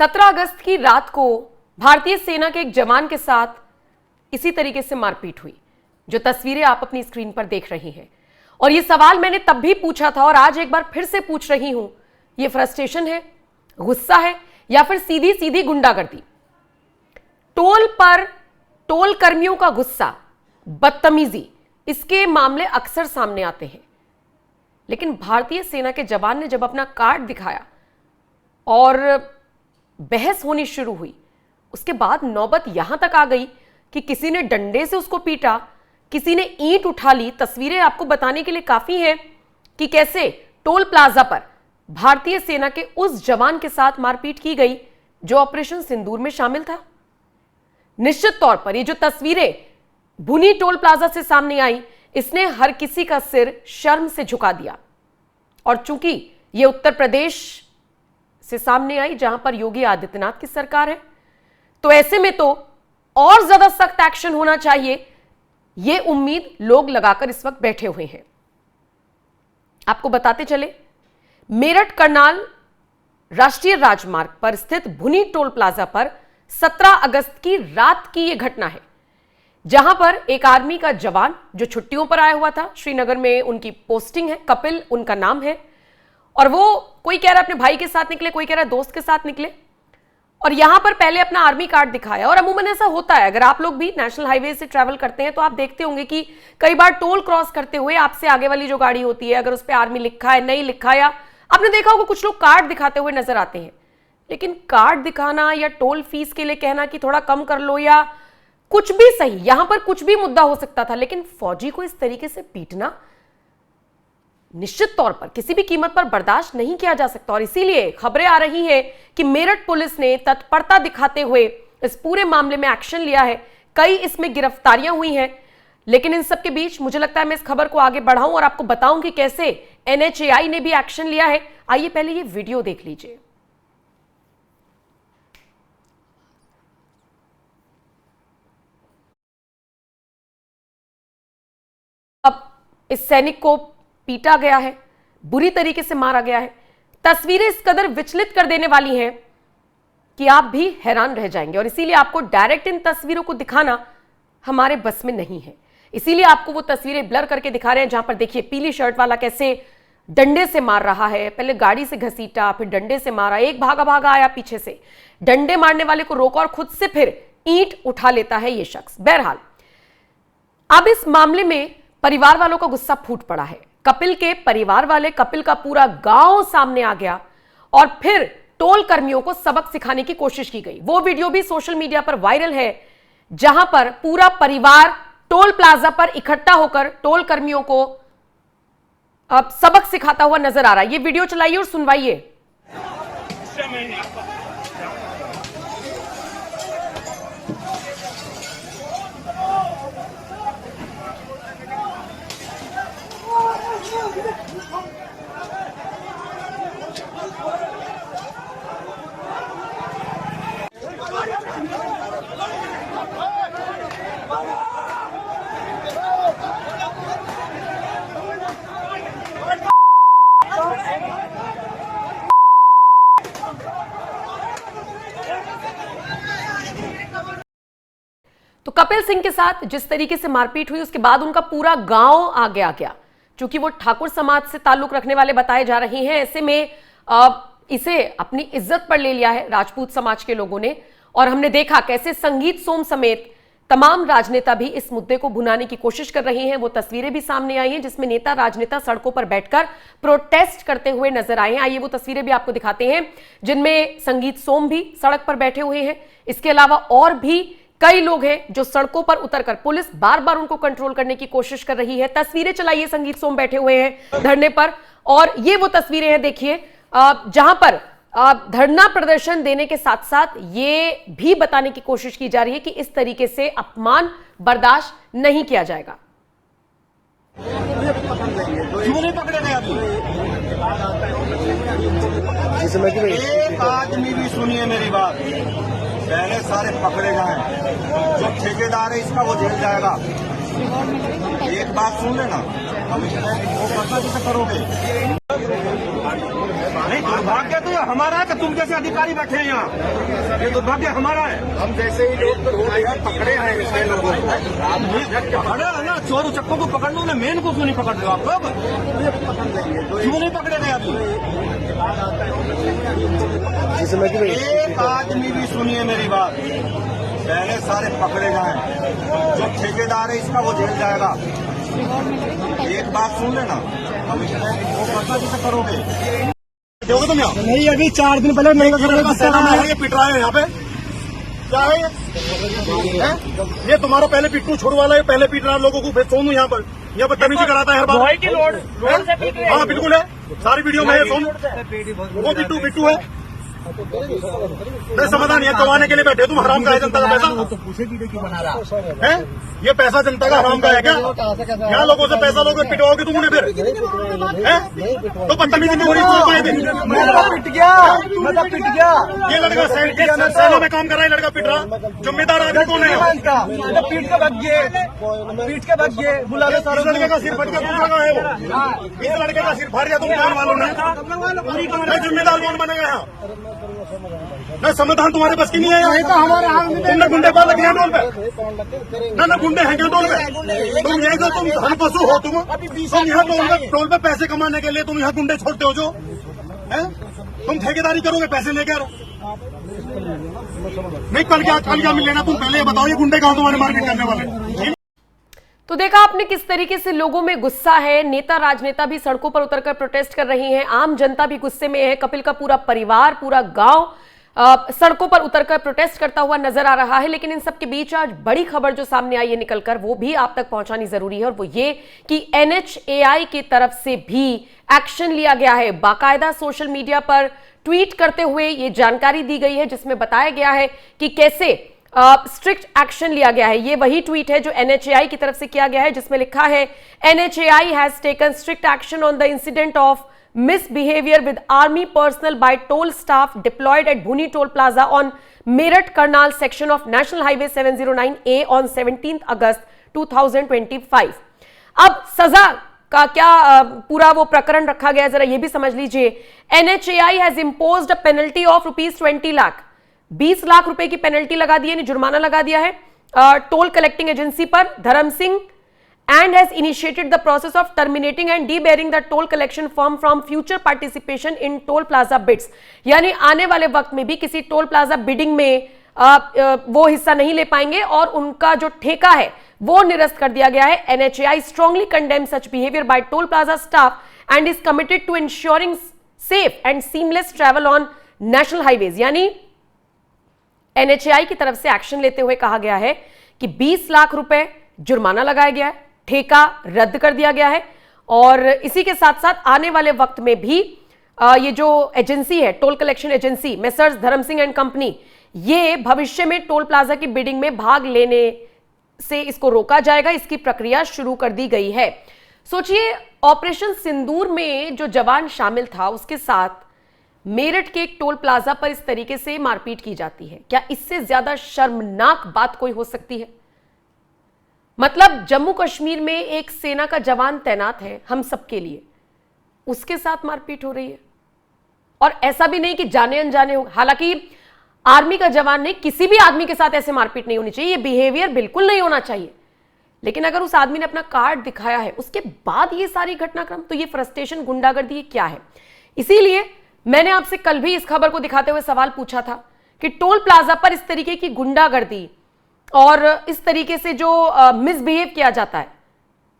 17 अगस्त की रात को भारतीय सेना के एक जवान के साथ इसी तरीके से मारपीट हुई, जो तस्वीरें आप अपनी स्क्रीन पर देख रही हैं। और ये सवाल मैंने तब भी पूछा था और आज एक बार फिर से पूछ रही हूं, ये फ्रस्ट्रेशन है, गुस्सा है या फिर सीधी सीधी गुंडागर्दी? टोल पर टोल कर्मियों का गुस्सा, बदतमीजी, इसके मामले अक्सर सामने आते हैं। लेकिन भारतीय सेना के जवान ने जब अपना कार्ड दिखाया और बहस होनी शुरू हुई, उसके बाद नौबत यहां तक आ गई कि किसी ने डंडे से उसको पीटा, किसी ने ईंट उठा ली। तस्वीरें आपको बताने के लिए काफी हैं कि कैसे टोल प्लाजा पर भारतीय सेना के उस जवान के साथ मारपीट की गई जो ऑपरेशन सिंदूर में शामिल था। निश्चित तौर पर ये जो तस्वीरें भुनी टोल प्लाजा से सामने आई, इसने हर किसी का सिर शर्म से झुका दिया। और चूंकि ये उत्तर प्रदेश से सामने आई, जहां पर योगी आदित्यनाथ की सरकार है, तो ऐसे में तो और ज्यादा सख्त एक्शन होना चाहिए, ये उम्मीद लोग लगाकर इस वक्त बैठे हुए हैं। आपको बताते चले, मेरठ करनाल राष्ट्रीय राजमार्ग पर स्थित भुनी टोल प्लाजा पर 17 अगस्त की रात की यह घटना है, जहां पर एक आर्मी का जवान जो छुट्टियों पर आया हुआ था, श्रीनगर में उनकी पोस्टिंग है, कपिल उनका नाम है, और वो कोई कह रहा है अपने भाई के साथ निकले, कोई कह रहा है दोस्त के साथ निकले, और यहां पर पहले अपना आर्मी कार्ड दिखाया। और अमूमन ऐसा होता है, अगर आप लोग भी नेशनल हाईवे से ट्रैवल करते हैं तो आप देखते होंगे कि कई बार टोल क्रॉस करते हुए आपसे आगे वाली जो गाड़ी होती है, अगर उस पर आर्मी लिखा है, नहीं लिखा, या आपने देखा होगा कुछ लोग कार्ड दिखाते हुए नजर आते हैं। लेकिन कार्ड दिखाना या टोल फीस के लिए कहना कि थोड़ा कम कर लो या कुछ भी सही, यहां पर कुछ भी मुद्दा हो सकता था, लेकिन फौजी को इस तरीके से पीटना निश्चित तौर पर किसी भी कीमत पर बर्दाश्त नहीं किया जा सकता। और इसीलिए खबरें आ रही हैं कि मेरठ पुलिस ने तत्परता दिखाते हुए इस पूरे मामले में एक्शन लिया है, कई इसमें गिरफ्तारियां हुई हैं। लेकिन इन सब के बीच मुझे लगता है मैं इस खबर को आगे बढ़ाऊं और आपको बताऊं कि कैसे NHAI ने भी एक्शन लिया है। आइए पहले ये वीडियो देख लीजिए। अब इस सैनिक को पीटा गया है, बुरी तरीके से मारा गया है। तस्वीरें इस कदर विचलित कर देने वाली हैं कि आप भी हैरान रह जाएंगे, और इसीलिए आपको डायरेक्ट इन तस्वीरों को दिखाना हमारे बस में नहीं है। इसीलिए आपको वो तस्वीरें ब्लर करके दिखा रहे हैं, जहां पर देखिए पीली शर्ट वाला कैसे डंडे से मार रहा है, पहले गाड़ी से घसीटा, फिर डंडे से मारा, एक भागा भागा आया पीछे से, डंडे मारने वाले को रोका और खुद से फिर ईंट उठा लेता है ये शख्स। बहरहाल अब इस मामले में परिवार वालों का गुस्सा फूट पड़ा है। कपिल के परिवार वाले, कपिल का पूरा गांव सामने आ गया और फिर टोल कर्मियों को सबक सिखाने की कोशिश की गई। वो वीडियो भी सोशल मीडिया पर वायरल है, जहां पर पूरा परिवार टोल प्लाजा पर इकट्ठा होकर टोल कर्मियों को अब सबक सिखाता हुआ नजर आ रहा है। ये वीडियो चलाइए और सुनवाइए। तो कपिल सिंह के साथ जिस तरीके से मारपीट हुई, उसके बाद उनका पूरा गांव आगे आ गया। चूंकि वो ठाकुर समाज से ताल्लुक रखने वाले बताए जा रहे हैं, ऐसे में इसे अपनी इज्जत पर ले लिया है राजपूत समाज के लोगों ने। और हमने देखा कैसे संगीत सोम समेत तमाम राजनेता भी इस मुद्दे को भुनाने की कोशिश कर रहे हैं। वो तस्वीरें भी सामने आई हैं जिसमें नेता राजनेता सड़कों पर बैठकर प्रोटेस्ट करते हुए नजर आए हैं। आइए वो तस्वीरें भी आपको दिखाते हैं, जिनमें संगीत सोम भी सड़क पर बैठे हुए हैं। इसके अलावा और भी कई लोग हैं जो सड़कों पर उतरकर, पुलिस बार बार उनको कंट्रोल करने की कोशिश कर रही है। तस्वीरें चलाइए, संगीत सोम बैठे हुए हैं धरने पर, और ये वो तस्वीरें हैं देखिए जहां पर धरना प्रदर्शन देने के साथ साथ ये भी बताने की कोशिश की जा रही है कि इस तरीके से अपमान बर्दाश्त नहीं किया जाएगा। क्यों नहीं पकड़े गए अभी? एक आदमी भी सुनिए मेरी बात, पहले सारे पकड़े जाए, जो ठेकेदार है इसका वो जेल जाएगा। एक बात सुन लेना, वो पता कैसे करोगे? नहीं दुर्भाग्य तो हमारा है कि तुम जैसे अधिकारी बैठे हैं यहाँ? ये दुर्भाग्य हमारा है। हम जैसे ही लोग पकड़े हैं इसलिए लोगों को पकड़े है ना, चोर उचक्कों को पकड़ लो ना, मेन को क्यों नहीं पकड़ रहे हो आप लोग? क्यों नहीं पकड़े गए अभी? एक आदमी भी सुनिए मेरी बात, पहले सारे पकड़े गए, जो ठेकेदार है इसका वो जेल जाएगा। एक बात सुन लेना, अब वो पता कैसे करोगे? दोगे तुम यहाँ? नहीं, अभी 4 दिन पहले नहीं ये पिट रहा है यहाँ पे, क्या है ये? तुम्हारा पहले पिट्टू छोड़ वाला है, पहले पीट रहा है लोगों को, फिर सोनू यहाँ पर बदतमीजी कराता है हर बार। हाँ बिल्कुल है, सारी वीडियो में है सोनू, वो पिट्टू है। नहीं समाधान ये कमाने के लिए बैठे तुम, हराम का है जनता का पैसा है? ये पैसा जनता का हराम का है क्या? यहाँ लोगों से पैसा लोगे पिटवाओगे तुम उन्हें फिर है? तो बदतमीजी में पिट गया। ये लड़का सेना में काम कर रहा है, लड़का पिट रहा, जिम्मेदार आदमी कौन है? पीट के भाग गए बुला लो। इस लड़के का सिर फट गया, दूसरा का है वो, इस लड़के का सिर फाड़ गया, तुम जान वालों ने जिम्मेदार कौन बनेगा यहाँ? नहीं समाधान तुम्हारे बस की नहीं है। तुमने गुंडे पाल रखे हैं टोल पे? ना गुंडे हैं क्या टोल पे? तुम ये जो तुम धन पशु हो, तुम यहाँ टोल पे पैसे कमाने के लिए तुम यहाँ गुंडे छोड़ते हो जो है? तुम ठेकेदारी करोगे पैसे लेकर? नहीं कल क्या मिल लेना? तुम पहले ये बताओ, ये गुंडे कहाँ तुम्हारे मार्केट करने वाले? तो देखा आपने किस तरीके से लोगों में गुस्सा है। नेता राजनेता भी सड़कों पर उतरकर प्रोटेस्ट कर रही हैं, आम जनता भी गुस्से में है। कपिल का पूरा परिवार, पूरा गांव सड़कों पर उतरकर प्रोटेस्ट करता हुआ नजर आ रहा है। लेकिन इन सब के बीच आज बड़ी खबर जो सामने आई है निकलकर, वो भी आप तक पहुंचानी जरूरी है, और वो ये कि NHAI की तरफ से भी एक्शन लिया गया है। बाकायदा सोशल मीडिया पर ट्वीट करते हुए ये जानकारी दी गई है, जिसमें बताया गया है कि कैसे स्ट्रिक्ट एक्शन लिया गया है। ये वही ट्वीट है जो NHAI की तरफ से किया गया है, जिसमें लिखा है NHAI has taken strict action on the incident of misbehavior with army personnel by toll staff deployed at Bhuni Toll Plaza on Meerut Karnal section of National Highway 709A on 17th August 2025। अब सजा का क्या पूरा वो प्रकरण रखा गया, जरा ये भी समझ लीजिए। NHAI has imposed a penalty of ₹20 lakh, 20 lakh रुपए की पेनल्टी लगा दी है, जुर्माना लगा दिया है टोल कलेक्टिंग एजेंसी पर धर्म Singh, and has initiated the process of terminating and debarring the toll collection firm from future participation in toll plaza bids। यानी आने वाले वक्त में भी किसी टोल प्लाजा बिडिंग में वो हिस्सा नहीं ले पाएंगे और उनका जो ठेका है वो निरस्त कर दिया गया है। NHAI strongly condemns such behavior by toll plaza staff and is committed to ensuring safe and seamless travel on national highways। यानी NHAI की तरफ से एक्शन लेते हुए कहा गया है कि 20 लाख रुपए जुर्माना लगाया गया है, ठेका रद्द कर दिया गया है, और इसी के साथ साथ आने वाले वक्त में भी ये जो एजेंसी है टोल कलेक्शन एजेंसी मेसर्स धर्म सिंह एंड कंपनी, ये भविष्य में टोल प्लाजा की बिडिंग में भाग लेने से इसको रोका जाएगा। इसकी प्रक्रिया शुरू कर दी गई है। सोचिए, ऑपरेशन सिंदूर में जो जवान शामिल था उसके साथ मेरठ के एक टोल प्लाजा पर इस तरीके से मारपीट की जाती है। क्या इससे ज्यादा शर्मनाक बात कोई हो सकती है? मतलब जम्मू कश्मीर में एक सेना का जवान तैनात है हम सबके लिए, उसके साथ मारपीट हो रही है, और ऐसा भी नहीं कि जाने अनजाने हो। हालांकि आर्मी का जवान नहीं, किसी भी आदमी के साथ ऐसे मारपीट नहीं होनी चाहिए, ये बिहेवियर बिल्कुल नहीं होना चाहिए। लेकिन अगर उस आदमी ने अपना कार्ड दिखाया है उसके बाद ये सारी घटनाक्रम, तो ये फ्रस्ट्रेशन, गुंडागर्दी, ये क्या है? इसीलिए मैंने आपसे कल भी इस खबर को दिखाते हुए सवाल पूछा था कि टोल प्लाजा पर इस तरीके की गुंडागर्दी और इस तरीके से जो मिसबिहेव किया जाता है,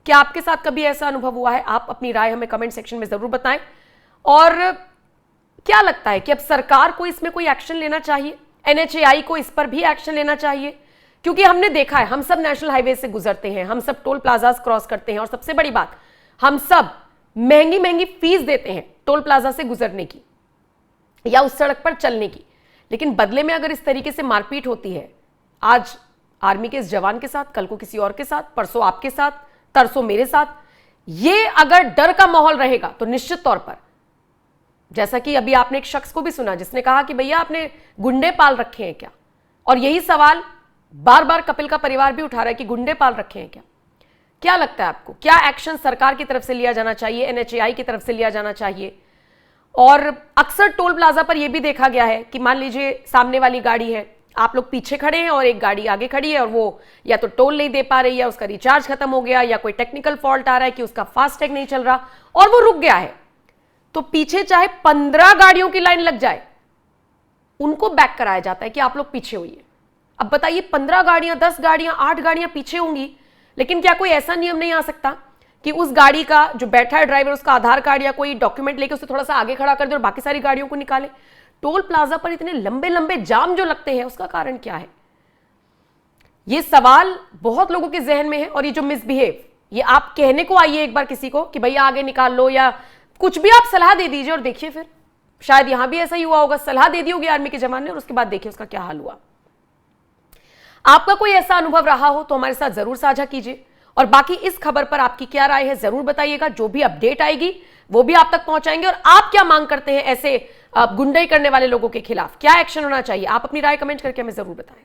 क्या आपके साथ कभी ऐसा अनुभव हुआ है? आप अपनी राय हमें कमेंट सेक्शन में जरूर बताएं। और क्या लगता है कि अब सरकार को इसमें कोई एक्शन लेना चाहिए? NHAI को इस पर भी एक्शन लेना चाहिए? क्योंकि हमने देखा है, हम सब नेशनल हाईवे से गुजरते हैं, हम सब टोल प्लाजा क्रॉस करते हैं, और सबसे बड़ी बात, हम सब महंगी महंगी फीस देते हैं टोल प्लाजा से गुजरने की या उस सड़क पर चलने की। लेकिन बदले में अगर इस तरीके से मारपीट होती है, आज आर्मी के इस जवान के साथ, कल को किसी और के साथ, परसों आपके साथ, तरसों मेरे साथ, ये अगर डर का माहौल रहेगा तो निश्चित तौर पर, जैसा कि अभी आपने एक शख्स को भी सुना जिसने कहा कि भैया आपने गुंडे पाल रखे हैं क्या, और यही सवाल बार बार कपिल का परिवार भी उठा रहा है कि गुंडे पाल रखे हैं क्या। क्या लगता है आपको, क्या एक्शन सरकार की तरफ से लिया जाना चाहिए, NHAI की तरफ से लिया जाना चाहिए? और अक्सर टोल प्लाजा पर यह भी देखा गया है कि मान लीजिए सामने वाली गाड़ी है, आप लोग पीछे खड़े हैं और एक गाड़ी आगे खड़ी है और वो या तो टोल नहीं दे पा रही है, उसका रिचार्ज खत्म हो गया, या कोई टेक्निकल फॉल्ट आ रहा है कि उसका फास्टैग नहीं चल रहा और वो रुक गया है, तो पीछे चाहे 15 गाड़ियों की लाइन लग जाए, उनको बैक कराया जाता है कि आप लोग पीछे होइए। अब बताइए 15 गाड़ियां, 10 गाड़ियां, 8 गाड़ियां पीछे होंगी, लेकिन क्या कोई ऐसा नियम नहीं आ सकता कि उस गाड़ी का जो बैठा है ड्राइवर, उसका आधार कार्ड या कोई डॉक्यूमेंट लेके उसे थोड़ा सा आगे खड़ा कर दे और बाकी सारी गाड़ियों को निकाले? टोल प्लाजा पर इतने लंबे लंबे जाम जो लगते हैं, उसका कारण क्या है? ये सवाल बहुत लोगों के जहन में है। और ये जो मिसबिहेव, ये आप कहने को आइए एक बार किसी को कि भैया आगे निकाल लो या कुछ भी आप सलाह दे दीजिए और देखिए फिर शायद यहां भी ऐसा ही हुआ होगा, सलाह दे दी होगी आर्मी के जवान ने और उसके बाद देखिए उसका क्या हाल हुआ। आपका कोई ऐसा अनुभव रहा हो तो हमारे साथ जरूर साझा कीजिए और बाकी इस खबर पर आपकी क्या राय है जरूर बताइएगा। जो भी अपडेट आएगी वो भी आप तक पहुंचाएंगे। और आप क्या मांग करते हैं ऐसे गुंडाई करने वाले लोगों के खिलाफ, क्या एक्शन होना चाहिए? आप अपनी राय कमेंट करके हमें जरूर बताएं।